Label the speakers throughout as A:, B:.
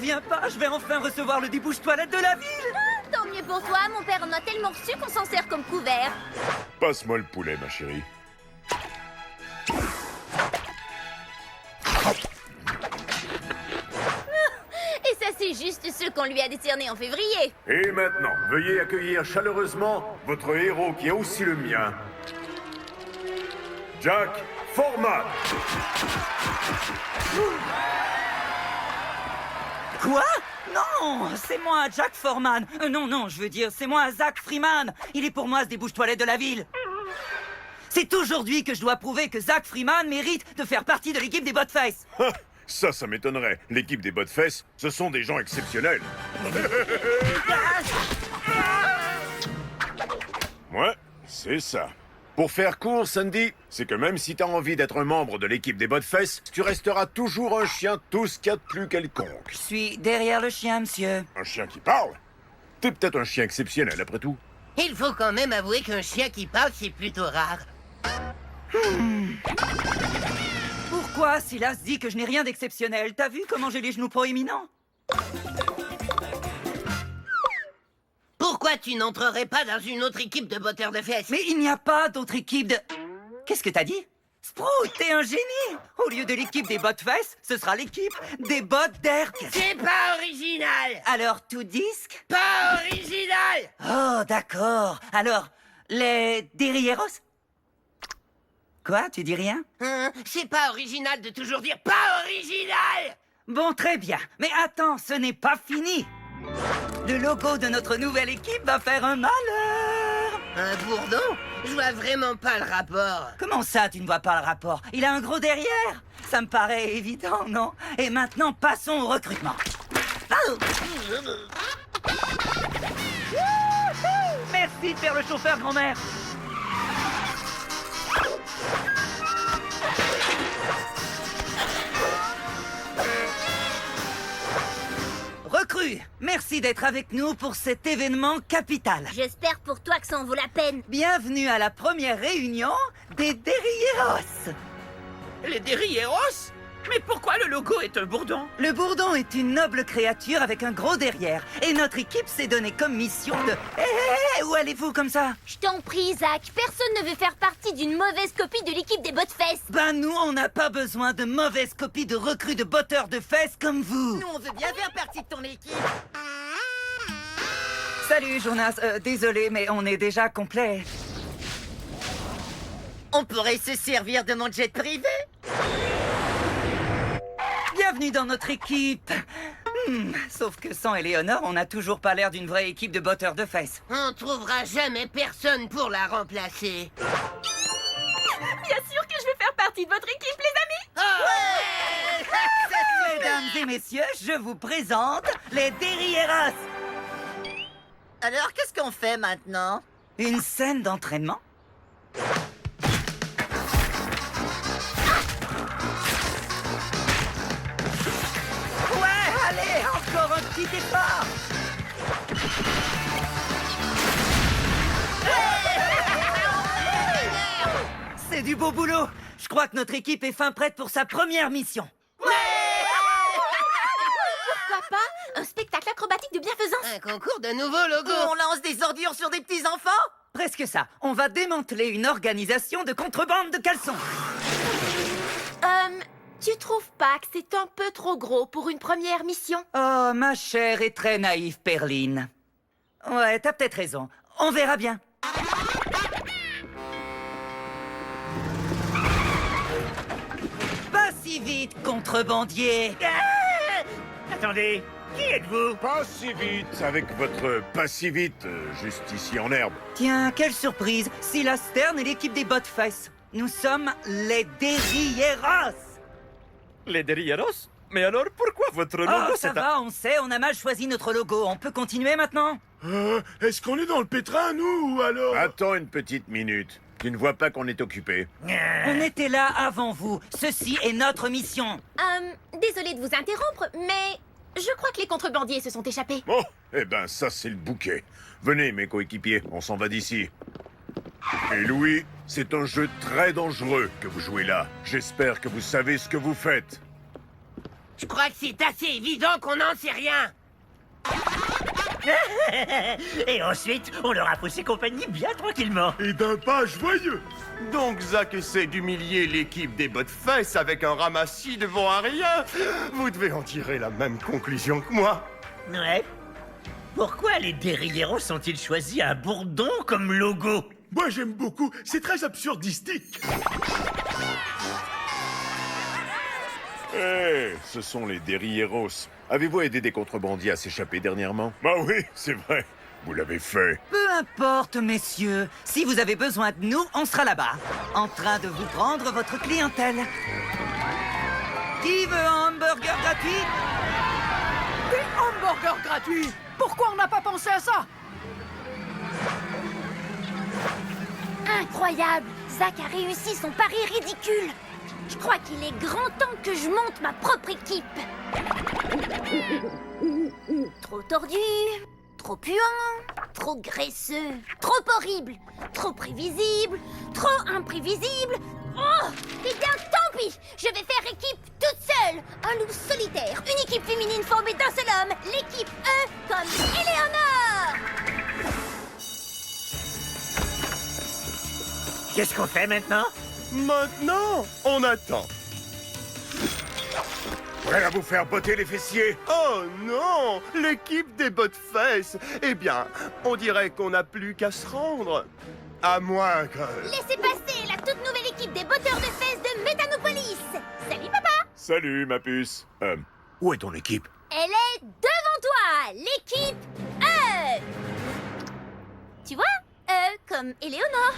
A: reviens pas, je vais enfin recevoir le débouche-toilette de la ville.
B: Tant mieux pour toi, mon père en a tellement reçu qu'on s'en sert comme couvert.
C: Passe-moi le poulet, ma chérie.
B: Et ça, c'est juste ce qu'on lui a décerné en février.
C: Et maintenant, veuillez accueillir chaleureusement votre héros qui est aussi le mien, Jack Foreman.
A: Quoi? Non, c'est moi, Jack Foreman. Non, je veux dire, c'est moi, Zach Freeman. Il est pour moi ce débouche-toilette de la ville. C'est aujourd'hui que je dois prouver que Zach Freeman mérite de faire partie de l'équipe des Botface.
C: Ça m'étonnerait. L'équipe des Botface, ce sont des gens exceptionnels. Ouais, c'est ça. Pour faire court, Sandy, c'est que même si t'as envie d'être un membre de l'équipe des Botface, tu resteras toujours un chien tout ce qu'il y a de plus quelconque.
A: Je suis derrière le chien, monsieur.
C: Un chien qui parle? T'es peut-être un chien exceptionnel, après tout.
D: Il faut quand même avouer qu'un chien qui parle, c'est plutôt rare.
A: Pourquoi Silas dit que je n'ai rien d'exceptionnel? T'as vu comment j'ai les genoux proéminents?
D: Pourquoi tu n'entrerais pas dans une autre équipe de botteurs de fesses?
A: Mais il n'y a pas d'autre équipe de... Qu'est-ce que t'as dit? Sprout, t'es un génie! Au lieu de l'équipe des Botface, ce sera l'équipe des bottes d'Erk.
D: C'est pas original!
A: Alors, tout disque?
D: Pas original!
A: Oh, d'accord. Alors, les Derrieros? Quoi? Tu dis rien?
D: C'est pas original de toujours dire pas original!
A: Bon, très bien. Mais attends, ce n'est pas fini. Le logo de notre nouvelle équipe va faire un malheur.
D: Un bourdon? Je vois vraiment pas le rapport.
A: Comment ça, tu ne vois pas le rapport? Il a un gros derrière. Ça me paraît évident, non? Et maintenant, passons au recrutement. Oh. Merci de faire le chauffeur, grand-mère. Recrue, merci d'être avec nous pour cet événement capital.
B: J'espère pour toi que ça en vaut la peine.
A: Bienvenue à la première réunion des Derrieros.
E: Les Derrieros? Mais pourquoi le logo est un bourdon?
A: Le bourdon est une noble créature avec un gros derrière. Et notre équipe s'est donné comme mission de... où allez-vous comme ça?
B: Je t'en prie, Zach, personne ne veut faire partie d'une mauvaise copie de l'équipe des Botfesses.
A: Ben nous, on n'a pas besoin de mauvaises copies de recrues de botteurs de fesses comme vous.
D: Nous, on veut bien faire partie de ton équipe.
A: Salut Jonas, désolé mais on est déjà complet.
D: On pourrait se servir de mon jet privé.
A: Bienvenue dans notre équipe. Sauf que sans Éléonore, on n'a toujours pas l'air d'une vraie équipe de botteurs de fesses.
D: On trouvera jamais personne pour la remplacer.
B: Bien sûr que je vais faire partie de votre équipe, les amis.
A: Mesdames et messieurs, je vous présente les Derrieros.
D: Alors, qu'est-ce qu'on fait maintenant?
A: Une scène d'entraînement? Ouais, allez, encore un petit effort. C'est du beau boulot. Je crois que notre équipe est fin prête pour sa première mission.
B: Pourquoi pas un spectacle acrobatique de bienfaisance?
D: Un concours de nouveaux logos.
A: On lance des ordures sur des petits enfants? Presque ça. On va démanteler une organisation de contrebande de caleçons.
B: Tu trouves pas que c'est un peu trop gros pour une première mission?
A: Oh, ma chère et très naïve Perline. Ouais, t'as peut-être raison. On verra bien. Pas si vite, contrebandier.
E: Attendez, qui êtes-vous?
C: Pas si vite, avec votre pas si vite, juste ici en herbe.
A: Tiens, quelle surprise. Silas Stern et l'équipe des Botface. Nous sommes les Derrieros.
E: Les Derrieros? Mais alors pourquoi votre logo
A: Oh, ça va, on sait, on a mal choisi notre logo. On peut continuer maintenant?
F: Est-ce qu'on est dans le pétrin, nous, ou alors...
C: Attends une petite minute. Tu ne vois pas qu'on est occupé?
A: On était là avant vous. Ceci est notre mission.
B: Désolé de vous interrompre, mais je crois que les contrebandiers se sont échappés.
C: Bon, eh ben ça c'est le bouquet. Venez mes coéquipiers, on s'en va d'ici. Et Louis, c'est un jeu très dangereux que vous jouez là. J'espère que vous savez ce que vous faites.
D: Je crois que c'est assez évident qu'on n'en sait rien.
E: Et ensuite, on leur a poussé compagnie bien tranquillement.
F: Et d'un pas joyeux.
G: Donc Zach essaie d'humilier l'équipe des Buttfest avec un ramassis devant un rien. Vous devez en tirer la même conclusion que moi.
E: Ouais. Pourquoi les Derrieros ont-ils choisi un bourdon comme logo?
F: Moi, j'aime beaucoup. C'est très absurdistique.
C: Eh, ce sont les Derrieros. Avez-vous aidé des contrebandiers à s'échapper dernièrement? Bah oui, c'est vrai. Vous l'avez fait.
A: Peu importe, messieurs. Si vous avez besoin de nous, on sera là-bas, en train de vous prendre votre clientèle. Qui veut un hamburger gratuit?
H: Des hamburgers gratuits! Pourquoi on n'a pas pensé à ça?
B: Incroyable! Zach a réussi son pari ridicule. Je crois qu'il est grand temps que je monte ma propre équipe. Trop tordu, trop puant, trop graisseux, trop horrible, trop prévisible, trop imprévisible. Oh! Eh bien, tant pis! Je vais faire équipe toute seule! Un loup solitaire, une équipe féminine formée d'un seul homme, l'équipe E comme Éléonore!
E: Qu'est-ce qu'on fait maintenant?
G: Maintenant, on attend.
C: Prêt à vous faire botter les fessiers?
G: Oh non, l'équipe des Buttfest. Eh bien, on dirait qu'on n'a plus qu'à se rendre. À moins que...
B: Laissez passer la toute nouvelle équipe des botteurs de fesses de Métanopolis! Salut papa!
C: Salut, ma puce. Où est ton équipe?
B: Elle est devant toi! L'équipe E! Tu vois? E comme Éléonore.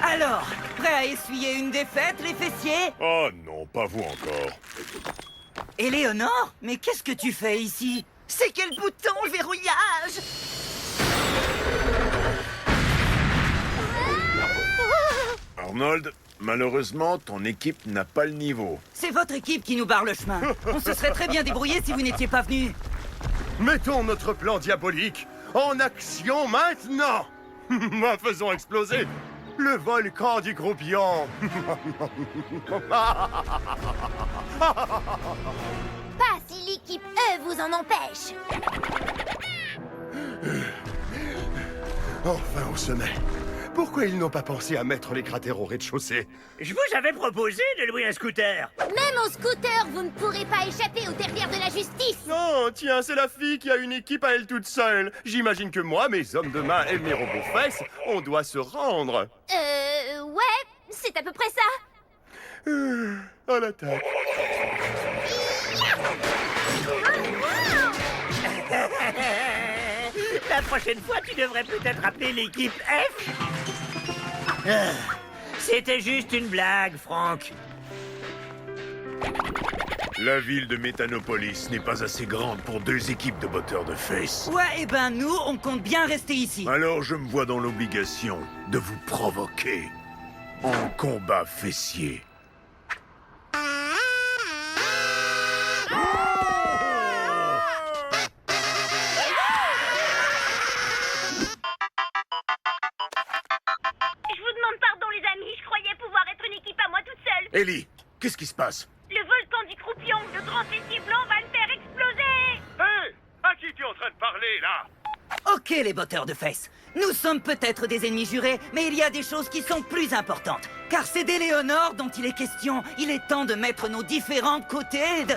A: Alors, prêt à essuyer une défaite, les fessiers?
C: Oh non, pas vous encore.
A: Éléonore? Mais qu'est-ce que tu fais ici?
E: C'est quel bouton, le verrouillage?
C: Arnold, malheureusement, ton équipe n'a pas le niveau.
A: C'est votre équipe qui nous barre le chemin. On se serait très bien débrouillé si vous n'étiez pas venus.
G: Mettons notre plan diabolique en action maintenant. Faisons exploser le volcan du Groupion.
B: Pas si l'équipe E vous en empêche.
G: Enfin au sommet. Pourquoi ils n'ont pas pensé à mettre les cratères au rez-de-chaussée?
E: Je vous avais proposé de louer un scooter.
B: Même au scooter, vous ne pourrez pas échapper au derrière de la justice.
G: Non, tiens, c'est la fille qui a une équipe à elle toute seule. J'imagine que moi, mes hommes de main et mes robots fesses, on doit se rendre.
B: Ouais, c'est à peu près ça.
G: À l'attaque.
E: La prochaine fois, tu devrais peut-être appeler l'équipe F. Ah, c'était juste une blague, Franck.
C: La ville de Métanopolis n'est pas assez grande pour 2 équipes de botteurs de fesses.
A: Ouais, eh ben nous, on compte bien rester ici.
C: Alors je me vois dans l'obligation de vous provoquer en combat fessier.
B: Je vous demande pardon les amis, je croyais pouvoir être une équipe à moi toute seule.
C: Ellie, qu'est-ce qui se passe?
B: Le volcan du Croupion, le grand fessier blanc va le faire exploser.
G: Hé! À qui tu es en train de parler, là?
A: Ok, les botteurs de fesses. Nous sommes peut-être des ennemis jurés, mais il y a des choses qui sont plus importantes. Car c'est d'Éléonore dont il est question. Il est temps de mettre nos différents côtés de...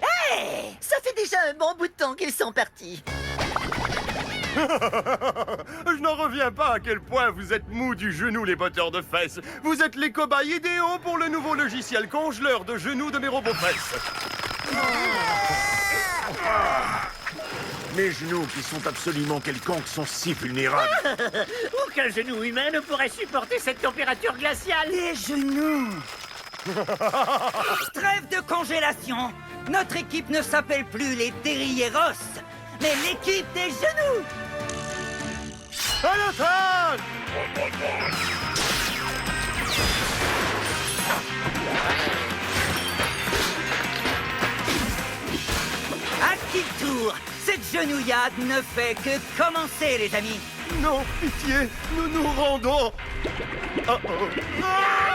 E: Hey! Ça fait déjà un bon bout de temps qu'ils sont partis.
G: Je n'en reviens pas à quel point vous êtes mous du genou, les botteurs de fesses. Vous êtes les cobayes idéaux pour le nouveau logiciel congeleur de genoux de mes robots fesses.
C: Mes genoux, qui sont absolument quelconques, sont si vulnérables.
E: Aucun genou humain ne pourrait supporter cette température glaciale.
A: Les genoux. Trêve de congélation. Notre équipe ne s'appelle plus les Derrieros, mais l'équipe des genoux.
G: À l'attaque!
A: À qui tour? Cette genouillade ne fait que commencer, les amis.
G: Non, pitié, nous nous rendons. Oh, oh. Ah!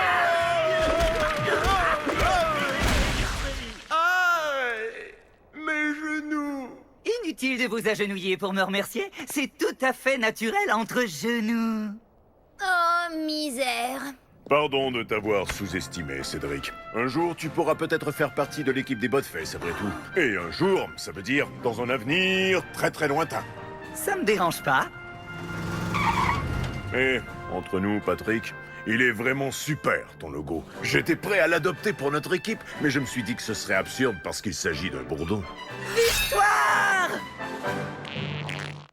A: Inutile de vous agenouiller pour me remercier. C'est tout à fait naturel entre genoux.
B: Oh, misère.
C: Pardon de t'avoir sous-estimé, Cédric. Un jour, tu pourras peut-être faire partie de l'équipe des Botfesses, après tout. Et un jour, ça veut dire dans un avenir très très lointain.
A: Ça me dérange pas.
C: Mais, entre nous, Patrick, il est vraiment super, ton logo. J'étais prêt à l'adopter pour notre équipe, mais je me suis dit que ce serait absurde parce qu'il s'agit d'un bourdon.
A: Victoire!